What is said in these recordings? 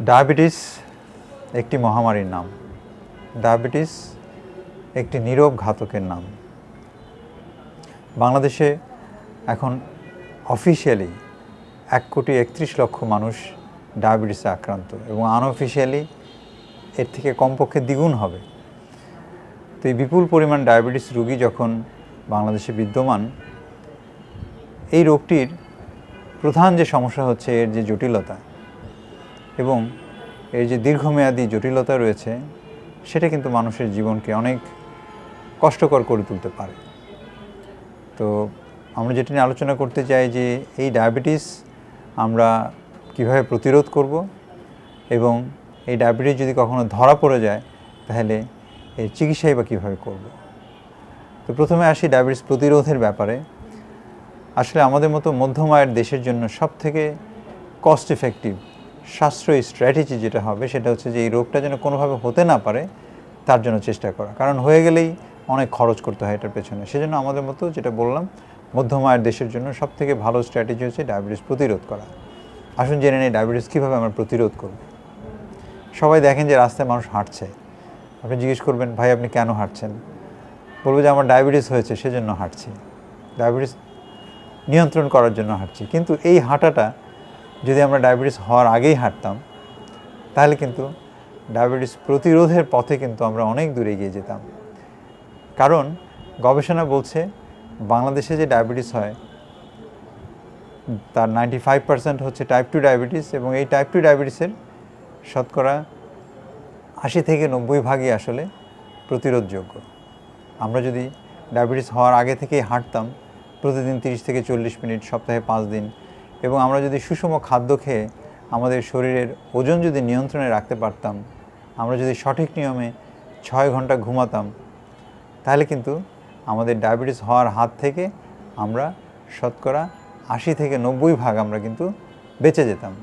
Diabetes একটি মহামারীর নাম। ডায়াবেটিস একটি নীরব ঘাতকের নাম। বাংলাদেশে এখন অফিশিয়ালি 1,31,00,000 মানুষ ডায়াবেটিসে আক্রান্ত এবং আনঅফিশিয়ালি এর থেকে কমপক্ষে দ্বিগুণ হবে। তো এই বিপুল পরিমাণ ডায়াবেটিস রোগী যখন বাংলাদেশে বিদ্যমান, এই রোগটির প্রধান যে সমস্যা হচ্ছে এর যে জটিলতা এবং এর যে দীর্ঘমেয়াদী জটিলতা রয়েছে, সেটা কিন্তু মানুষের জীবনকে অনেক কষ্টকর করে তুলতে পারে। তো আমরা যেটা নিয়ে আলোচনা করতে চাই যে এই ডায়াবেটিস আমরা কিভাবে প্রতিরোধ করব এবং এই ডায়াবেটিস যদি কখনো ধরা পড়ে যায় তাহলে এর চিকিৎসাই বা কীভাবে করব। তো প্রথমে আসি ডায়াবেটিস প্রতিরোধের ব্যাপারে। আসলে আমাদের মতো মধ্যম আয়ের দেশের জন্য সবথেকে কস্ট এফেক্টিভ সাশ্রয়ী স্ট্র্যাটেজি যেটা হবে সেটা হচ্ছে যে এই রোগটা যেন কোনোভাবে হতে না পারে তার জন্য চেষ্টা করা, কারণ হয়ে গেলেই অনেক খরচ করতে হয় এটার পেছনে। সেজন্য আমাদের মতো যেটা বললাম মধ্যম আয়ের দেশের জন্য সবথেকে ভালো স্ট্র্যাটেজি হচ্ছে ডায়াবেটিস প্রতিরোধ করা। আসুন জেনে নিই ডায়াবেটিস কীভাবে আমরা প্রতিরোধ করব। সবাই দেখেন যে রাস্তায় মানুষ হাঁটছে, আপনি জিজ্ঞেস করবেন ভাই আপনি কেন হাঁটছেন? বলবো যে আমার ডায়াবেটিস হয়েছে সেজন্য হাঁটছি, ডায়াবেটিস নিয়ন্ত্রণ করার জন্য হাঁটছি। কিন্তু এই হাঁটাটা যদি আমরা ডায়াবেটিস হওয়ার আগেই হাঁটতাম তাহলে কিন্তু ডায়াবেটিস প্রতিরোধের পথে কিন্তু আমরা অনেক দূরে এগিয়ে যেতাম। কারণ গবেষণা বলছে বাংলাদেশে যে ডায়াবেটিস হয় তার 95% হচ্ছে টাইপ 2 ডায়াবেটিস এবং এই টাইপ 2 ডায়াবেটিসের শতকরা 80 থেকে 90% আসলে প্রতিরোধযোগ্য। আমরা যদি ডায়াবেটিস হওয়ার আগে থেকেই হাঁটতাম প্রতিদিন 30 থেকে 40 মিনিট, সপ্তাহে 5 দিন, এবং আমরা যদি সুষম খাদ্য খেয়ে আমাদের শরীরের ওজন যদি নিয়ন্ত্রণে রাখতে পারতাম, আমরা যদি সঠিক নিয়মে 6 ঘন্টা ঘুমাতাম, তাহলে কিন্তু আমাদের ডায়াবেটিস হওয়ার হাত থেকে আমরা শতকরা 80 থেকে 90% আমরা কিন্তু বেঁচে যেতাম।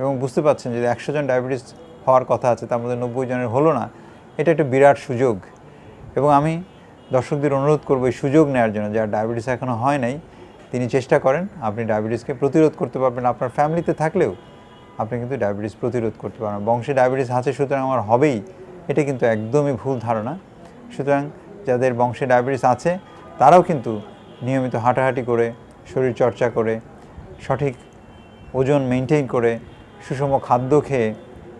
এবং বুঝতে পারছেন যদি 100 জন ডায়াবেটিস হওয়ার কথা আছে তার মধ্যে 90 জনের হলো না, এটা একটা বিরাট সুযোগ। এবং আমি দর্শকদের অনুরোধ করবো এই সুযোগ নেওয়ার জন্য, যার ডায়াবেটিস এখনও হয় নাই তিনি চেষ্টা করেন, আপনি ডায়াবেটিসকে প্রতিরোধ করতে পারবেন। আপনার ফ্যামিলিতে থাকলেও আপনি কিন্তু ডায়াবেটিস প্রতিরোধ করতে পারবেন। বংশে ডায়াবেটিস আছে সুতরাং আমার হবেই, এটা কিন্তু একদমই ভুল ধারণা। সুতরাং যাদের বংশে ডায়াবেটিস আছে তারাও কিন্তু নিয়মিত হাঁটাহাঁটি করে, শরীর চর্চা করে, সঠিক ওজন মেনটেন করে, সুষম খাদ্য খেয়ে,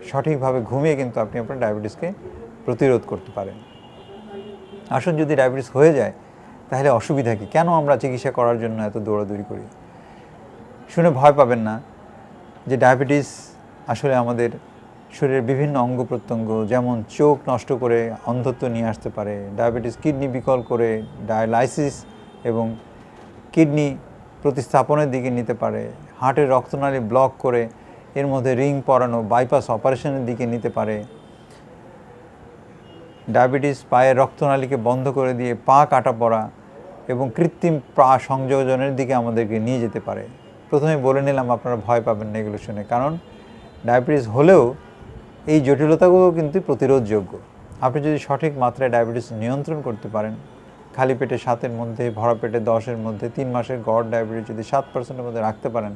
সঠিকভাবে ঘুমিয়ে কিন্তু আপনি আপনার ডায়াবেটিসকে প্রতিরোধ করতে পারেন। আসুন যদি ডায়াবেটিস হয়ে যায় তাহলে অসুবিধা কী, কেন আমরা চিকিৎসা করার জন্য এত দৌড়াদৌড়ি করি? শুনে ভয় পাবেন না যে ডায়াবেটিস আসলে আমাদের শরীরের বিভিন্ন অঙ্গ প্রত্যঙ্গ, যেমন চোখ নষ্ট করে অন্ধত্ব নিয়ে আসতে পারে। ডায়াবেটিস কিডনি বিকল করে ডায়ালাইসিস এবং কিডনি প্রতিস্থাপনের দিকে নিতে পারে। হার্টের রক্তনালী ব্লক করে এর মধ্যে রিং পরানো বাইপাস অপারেশনের দিকে নিতে পারে। ডায়াবেটিস পায়ের রক্তনালীকে বন্ধ করে দিয়ে পা কাটা পড়া এবং কৃত্রিম পা সংযোজনের দিকে আমাদেরকে নিয়ে যেতে পারে। প্রথমে বলে নিলাম আপনারা ভয় পাবেন না এগুলো শুনে, কারণ ডায়াবেটিস হলেও এই জটিলতাগুলো কিন্তু প্রতিরোধযোগ্য। আপনি যদি সঠিক মাত্রায় ডায়াবেটিস নিয়ন্ত্রণ করতে পারেন, খালি পেটে 7-এর মধ্যে, ভরা পেটে 10-এর মধ্যে, 3 মাসের গড় ডায়াবেটিস যদি 7%-এর মধ্যে রাখতে পারেন,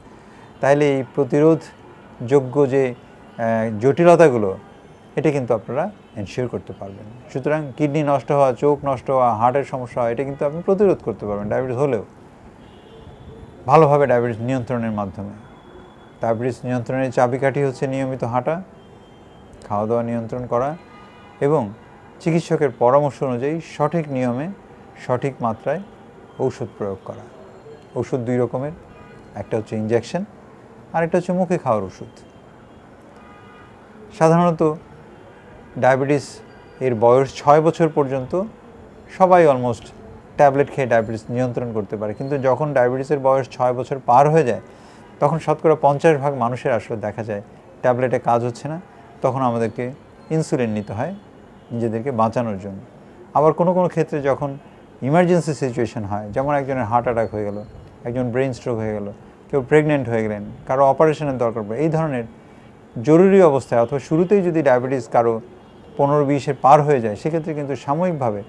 তাহলে এই প্রতিরোধযোগ্য যে জটিলতাগুলো এটা কিন্তু আপনারা এনশিওর করতে পারবেন। সুতরাং কিডনি নষ্ট হওয়া, চোখ নষ্ট হওয়া, হার্টের সমস্যা হওয়া, এটা কিন্তু আপনি প্রতিরোধ করতে পারবেন ডায়াবেটিস হলেও, ভালোভাবে ডায়াবেটিস নিয়ন্ত্রণের মাধ্যমে। ডায়াবেটিস নিয়ন্ত্রণের চাবিকাঠি হচ্ছে নিয়মিত হাঁটা, খাওয়া দাওয়া নিয়ন্ত্রণ করা এবং চিকিৎসকের পরামর্শ অনুযায়ী সঠিক নিয়মে সঠিক মাত্রায় ঔষধ প্রয়োগ করা। ওষুধ 2 রকমের, একটা হচ্ছে ইনজেকশন আর একটা হচ্ছে মুখে খাওয়ার ওষুধ। সাধারণত ডায়াবেটিস এর বয়স 6 বছর পর্যন্ত সবাই অলমোস্ট ট্যাবলেট খেয়ে ডায়াবেটিস নিয়ন্ত্রণ করতে পারে, কিন্তু যখন ডায়াবেটিসের বয়স 6 বছর পার হয়ে যায় তখন শতকরা 50% মানুষের আসলে দেখা যায় ট্যাবলেটে কাজ হচ্ছে না, তখন আমাদেরকে ইনসুলিন নিতে হয় নিজেদেরকে বাঁচানোর জন্য। আবার কোনো কোনো ক্ষেত্রে যখন ইমার্জেন্সি সিচুয়েশন হয়, যেমন একজনের হার্ট অ্যাটাক হয়ে গেল, একজন ব্রেন স্ট্রোক হয়ে গেল, কেউ প্রেগনেন্ট হয়ে গেলেন, কারো অপারেশনের দরকার পড়ে, এই ধরনের জরুরি অবস্থায় অথবা শুরুতেই যদি ডায়াবেটিস কারো 15-20-এর পার হয়ে যায়, সেক্ষেত্রে কিন্তু সাময়িকভাবে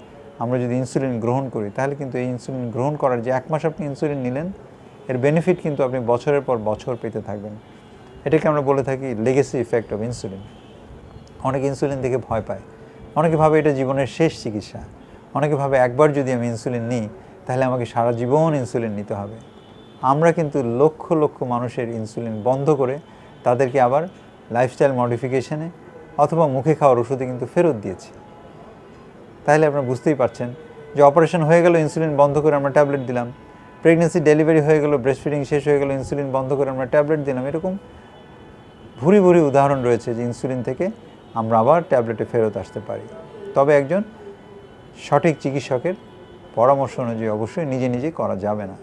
আমরা যদি ইনসুলিন গ্রহণ করি তাহলে কিন্তু এই ইনসুলিন গ্রহণ করার যে 1 মাস আপনি ইনসুলিন নিলেন এর বেনিফিট কিন্তু আপনি বছরের পর বছর পেতে থাকবেন। এটাকে আমরা বলে থাকি লেগেসি ইফেক্ট অফ ইনসুলিন। অনেকে ইনসুলিন থেকে ভয় পায়, অনেকে ভাবে এটা জীবনের শেষ চিকিৎসা, অনেকে ভাবে একবার যদি আমি ইনসুলিন নিই তাহলে আমাকে সারা জীবন ইনসুলিন নিতে হবে। আমরা কিন্তু লক্ষ লক্ষ মানুষের ইনসুলিন বন্ধ করে তাদেরকে আবার লাইফস্টাইল মডিফিকেশনে অথবা মুখে খাওয়ার ওষুধে কিন্তু ফেরত দিয়েছি। তাহলে আপনারা বুঝতেই পারছেন যে অপারেশন হয়ে গেল, ইনসুলিন বন্ধ করে আমরা ট্যাবলেট দিলাম, প্রেগনেন্সি ডেলিভারি হয়ে গেল, ব্রেস্ট ফিডিং শেষ হয়ে গেল, ইনসুলিন বন্ধ করে আমরা ট্যাবলেট দিলাম। এরকম ভুরি ভুরি উদাহরণ রয়েছে যে ইনসুলিন থেকে আমরা আবার ট্যাবলেটে ফেরত আসতে পারি, তবে একজন সঠিক চিকিৎসকের পরামর্শ অনুযায়ী অবশ্যই নিজে নিজে করা যাবে না।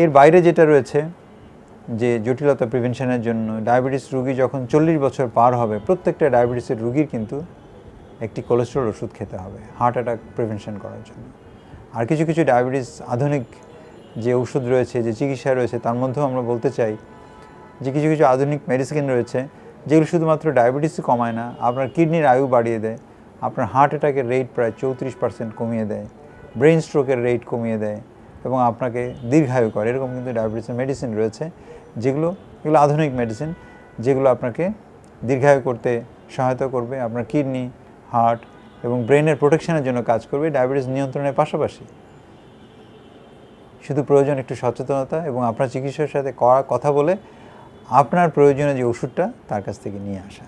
এর বাইরে যেটা রয়েছে যে জটিলতা প্রিভেনশনের জন্য ডায়াবেটিস রোগী যখন 40 বছর পার হবে, প্রত্যেকটা ডায়াবেটিসের রোগীর কিন্তু একটি কোলেস্টেরল ওষুধ খেতে হবে হার্ট অ্যাটাক প্রিভেনশন করার জন্য। আর কিছু কিছু ডায়াবেটিস আধুনিক যে ওষুধ রয়েছে, যে চিকিৎসা রয়েছে, তার মধ্যেও আমরা বলতে চাই যে কিছু কিছু আধুনিক মেডিসিন রয়েছে যেগুলো শুধুমাত্র ডায়াবেটিসই কমায় না, আপনার কিডনির আয়ু বাড়িয়ে দেয়, আপনার হার্ট অ্যাটাকের রেট প্রায় 34% কমিয়ে দেয়, ব্রেন স্ট্রোকের রেট কমিয়ে দেয় এবং আপনাকে দীর্ঘায়ু করে। এরকম কিন্তু ডায়াবেটিসের মেডিসিন রয়েছে এগুলো আধুনিক মেডিসিন, যেগুলো আপনাকে দীর্ঘায়ু করতে সহায়তা করবে, আপনার কিডনি, হার্ট এবং ব্রেনের প্রোটেকশনের জন্য কাজ করবে, ডায়াবেটিস নিয়ন্ত্রণের পাশাপাশি। শুধু প্রয়োজন একটু সচেতনতা এবং আপনার চিকিৎসকের সাথে কথা বলে আপনার প্রয়োজনীয় যে ওষুধটা তার কাছ থেকে নিয়ে আসা।